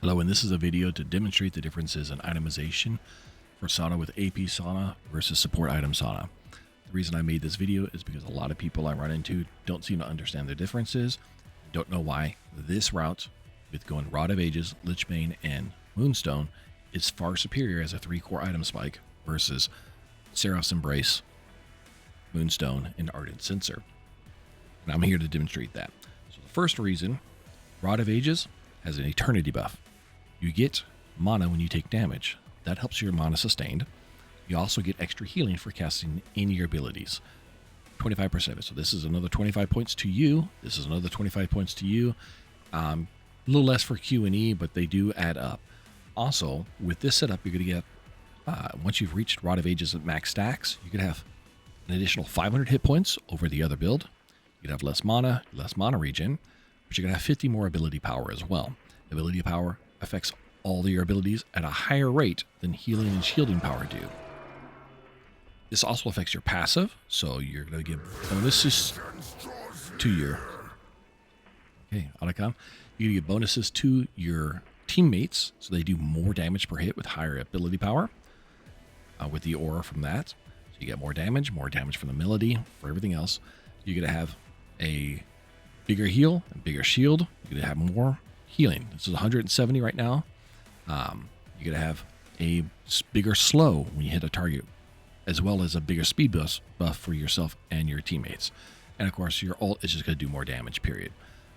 Hello, and this is a video to demonstrate the differences in itemization for Sona with AP Sona versus support item Sona. The reason I made this video is because a lot of people I run into don't seem to understand the differences, don't know why this route with going Rod of Ages, Lichbane, and Moonstone is far superior as a 3-core item spike versus Seraph's Embrace, Moonstone, and Ardent Censor. And I'm here to demonstrate that. So the first reason, Rod of Ages has an eternity buff. You get mana when you take damage. That helps your mana sustained. You also get extra healing for casting any of your abilities. 25% of it. So this is another 25 points to you. This is another 25 points to you. A little less for Q and E, but they do add up. Also, with this setup, you're going to get, once you've reached Rod of Ages at max stacks, you could have an additional 500 hit points over the other build. You'd have less mana regen, but you're going to have 50 more ability power as well. Ability power affects all of your abilities at a higher rate than healing and shielding power do. This also affects your passive, so you're going to get bonuses to your Otacon. You're going to get bonuses to your teammates, so they do more damage per hit with higher ability power with the aura from that. So you get more damage from the melody, for everything else. You're going to have a bigger heal and bigger shield. You're going to have more healing. This is 170 right now. You're going to have a bigger slow when you hit a target, as well as a bigger speed buff for yourself and your teammates. And of course, your ult is just going to do more damage, period.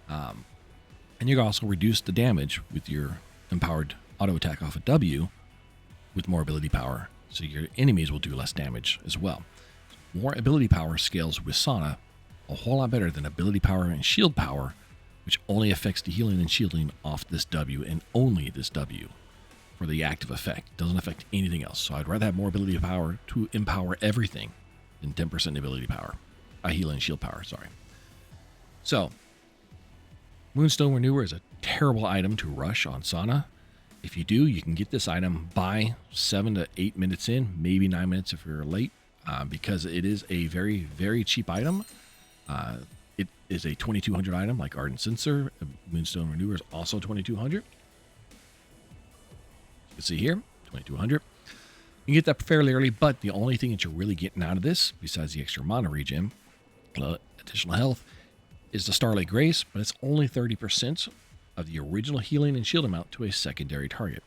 And you can also reduce the damage with your empowered auto attack off of W with more ability power, so your enemies will do less damage as well. More ability power scales with Sona a whole lot better than ability power and shield power, which only affects the healing and shielding off this W and only this W for the active effect. Doesn't affect anything else. So I'd rather have more ability power to empower everything than 10% ability power. Healing and shield power, sorry. So, Moonstone Renewer is a terrible item to rush on Sona. If you do, you can get this item by 7 to 8 minutes in, maybe 9 minutes if you're late, because it is a very, very cheap item. It is a 2200 item like Ardent Censor. Moonstone Renewer is also 2200. You can see here, 2200. You can get that fairly early, but the only thing that you're really getting out of this, besides the extra mana regen, additional health, is the Starlight Grace, but it's only 30% of the original healing and shield amount to a secondary target.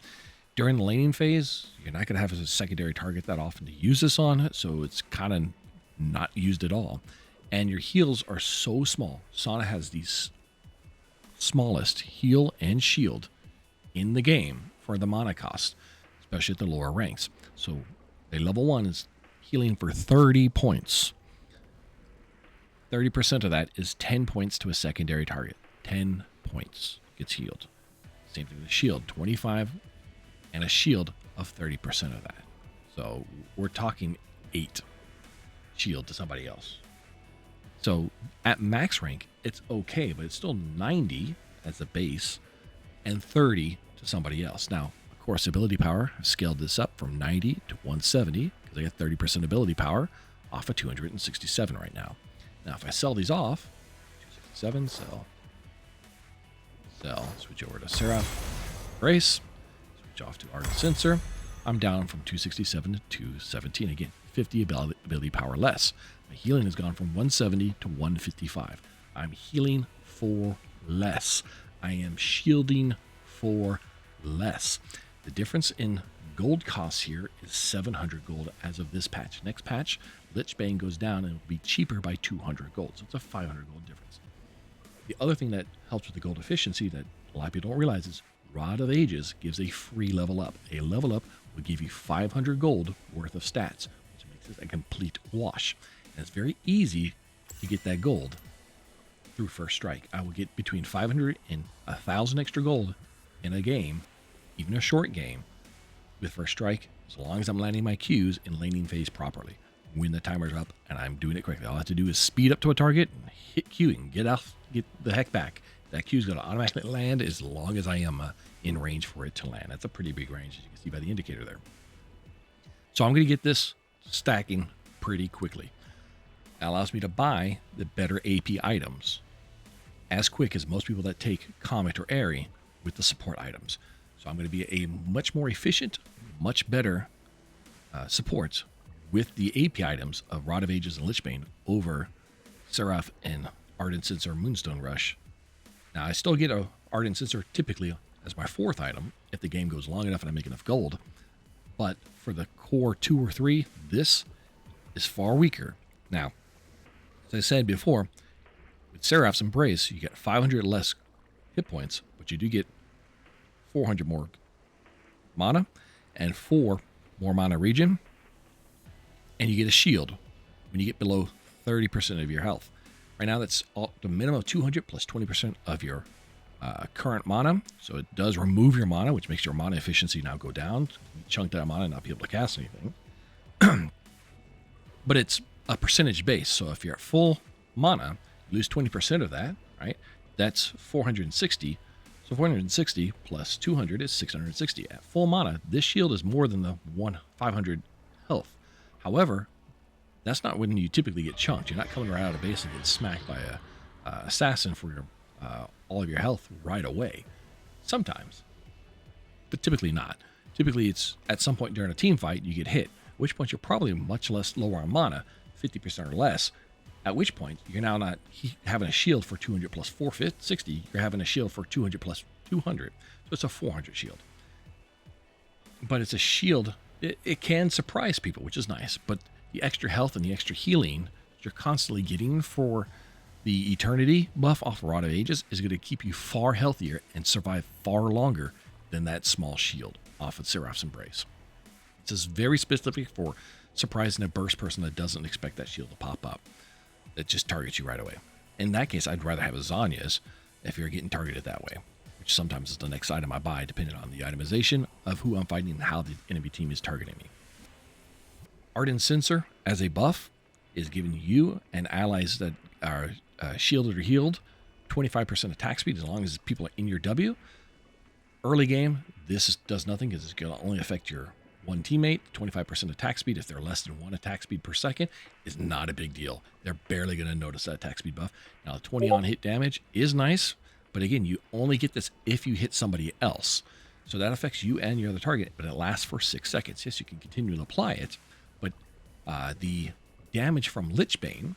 During the laning phase, you're not going to have a secondary target that often to use this on, so it's kind of not used at all. And your heals are so small. Sona has the smallest heal and shield in the game for the mana cost, especially at the lower ranks. So a level 1 is healing for 30 points. 30% of that is 10 points to a secondary target. 10 points gets healed. Same thing with the shield, 25 and a shield of 30% of that. So we're talking 8 shield to somebody else. So at max rank, it's okay, but it's still 90 as a base and 30 to somebody else. Now, of course, ability power, I've scaled this up from 90 to 170 because I got 30% ability power off of 267 right now. Now, if I sell these off, 267, sell, switch over to Seraph, Brace, switch off to Ardent Censor, I'm down from 267 to 217. Again, 50 ability power less. My healing has gone from 170 to 155. I'm healing for less. I am shielding for less. The difference in gold costs here is 700 gold as of this patch. Next patch, Lichbane goes down and will be cheaper by 200 gold. So it's a 500 gold difference. The other thing that helps with the gold efficiency that a lot of people don't realize is Rod of Ages gives a free level up. A level up will give you 500 gold worth of stats, which makes it a complete wash. And it's very easy to get that gold through First Strike. I will get between 500 and 1,000 extra gold in a game, even a short game, with First Strike, as long as I'm landing my Qs in laning phase properly. When the timer's up and I'm doing it quickly, all I have to do is speed up to a target and hit Q and get the heck back. That Q is going to automatically land as long as I am in range for it to land. That's a pretty big range, as you can see by the indicator there. So I'm going to get this stacking pretty quickly. That allows me to buy the better AP items as quick as most people that take Comet or Airy with the support items. So I'm going to be a much more efficient, much better support with the AP items of Rod of Ages and Lichbane over Seraph and Ardent, Censor, Moonstone Rush. Now, I still get a Ardent Censor typically as my 4th item if the game goes long enough and I make enough gold. But for the core 2 or 3, this is far weaker. Now, as I said before, with Seraph's Embrace, you get 500 less hit points, but you do get 400 more mana and 4 more mana regen, and you get a shield when you get below 30% of your health. Right now, that's the minimum of 200 plus 20% of your current mana. So it does remove your mana, which makes your mana efficiency now go down. You chunk that mana and not be able to cast anything. But it's a percentage base. So if you're at full mana, you lose 20% of that, right? That's 460. So 460 plus 200 is 660. At full mana, this shield is more than the 500 health. However, that's not when you typically get chunked. You're not coming right out of base and get smacked by a assassin for your all of your health right away. Sometimes, but typically not. Typically, it's at some point during a team fight you get hit, at which point you're probably much less lower on mana, 50% or less. At which point you're now not having a shield for 200 plus 460. You're having a shield for 200 plus 200. So it's a 400 shield. But it's a shield. It can surprise people, which is nice. But the extra health and the extra healing that you're constantly getting for the Eternity buff off Rod of Ages is going to keep you far healthier and survive far longer than that small shield off of Seraph's Embrace. This is very specific for surprising a burst person that doesn't expect that shield to pop up. That just targets you right away. In that case, I'd rather have a Zanya's if you're getting targeted that way, which sometimes is the next item I buy depending on the itemization of who I'm fighting and how the enemy team is targeting me. Ardent Censor as a buff is giving you and allies that are shielded or healed 25% attack speed as long as people are in your W. Early game, this does nothing because it's going to only affect your one teammate. 25% attack speed, if they're less than 1 attack speed per second, is not a big deal. They're barely going to notice that attack speed buff. Now, 20 on hit damage is nice, but again, you only get this if you hit somebody else. So that affects you and your other target, but it lasts for 6 seconds. Yes, you can continue to apply it, but the damage from Lichbane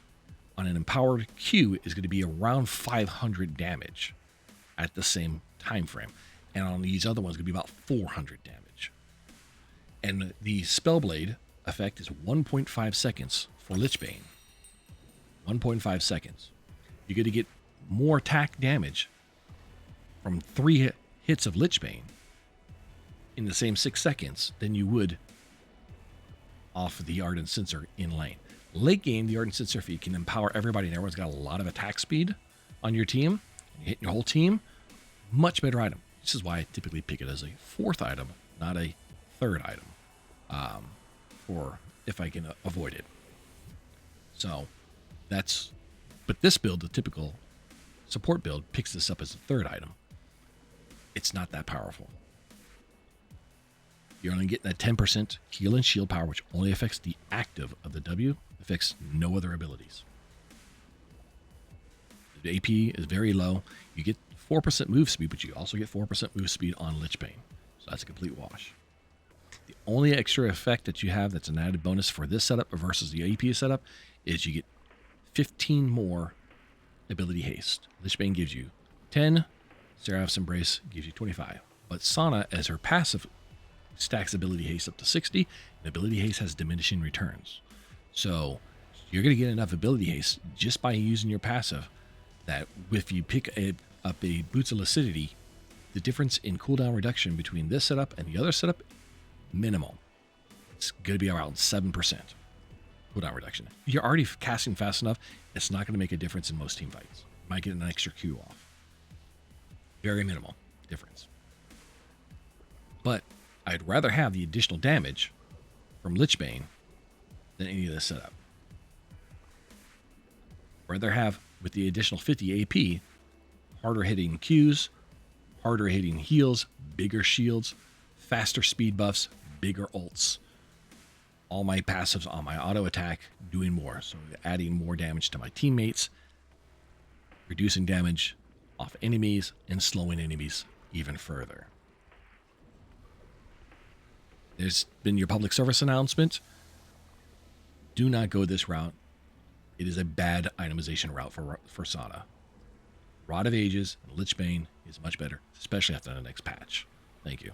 on an empowered Q is going to be around 500 damage at the same time frame. And on these other ones, it's going to be about 400 damage. And the Spellblade effect is 1.5 seconds for Lichbane. 1.5 seconds. You're going to get more attack damage from 3 hits of Lichbane in the same 6 seconds than you would off of the Ardent Censor in lane. Late game, the Ardent Censor, if you can empower everybody and everyone's got a lot of attack speed on your team, and you hit your whole team, much better item. This is why I typically pick it as a 4th item, not a 3rd item, or if I can avoid it. So but this build, the typical support build, picks this up as a 3rd item. It's not that powerful. You're only getting that 10% heal and shield power, which only affects the active of the W, affects no other abilities. The AP is very low. You get 4% move speed, but you also get 4% move speed on Lichbane. So that's a complete wash. The only extra effect that you have that's an added bonus for this setup versus the AP setup is you get 15 more ability haste. Lichbane gives you 10. Seraph's Embrace gives you 25. But Sona, as her passive, stacks ability haste up to 60, and ability haste has diminishing returns. So you're going to get enough ability haste just by using your passive that if you pick up a Boots of Lucidity, the difference in cooldown reduction between this setup and the other setup, minimal. It's going to be around 7% cooldown reduction. You're already casting fast enough, it's not going to make a difference in most team fights. You might get an extra Q off. Very minimal difference. But I'd rather have the additional damage from Lichbane than any of this setup. Rather have, with the additional 50 AP, harder hitting Qs, harder hitting heals, bigger shields, faster speed buffs, bigger ults. All my passives on my auto attack doing more. So adding more damage to my teammates, reducing damage off enemies, and slowing enemies even further. There's been your public service announcement. Do not go this route. It is a bad itemization route for Sona. Rod of Ages and Lichbane is much better, especially after the next patch. Thank you.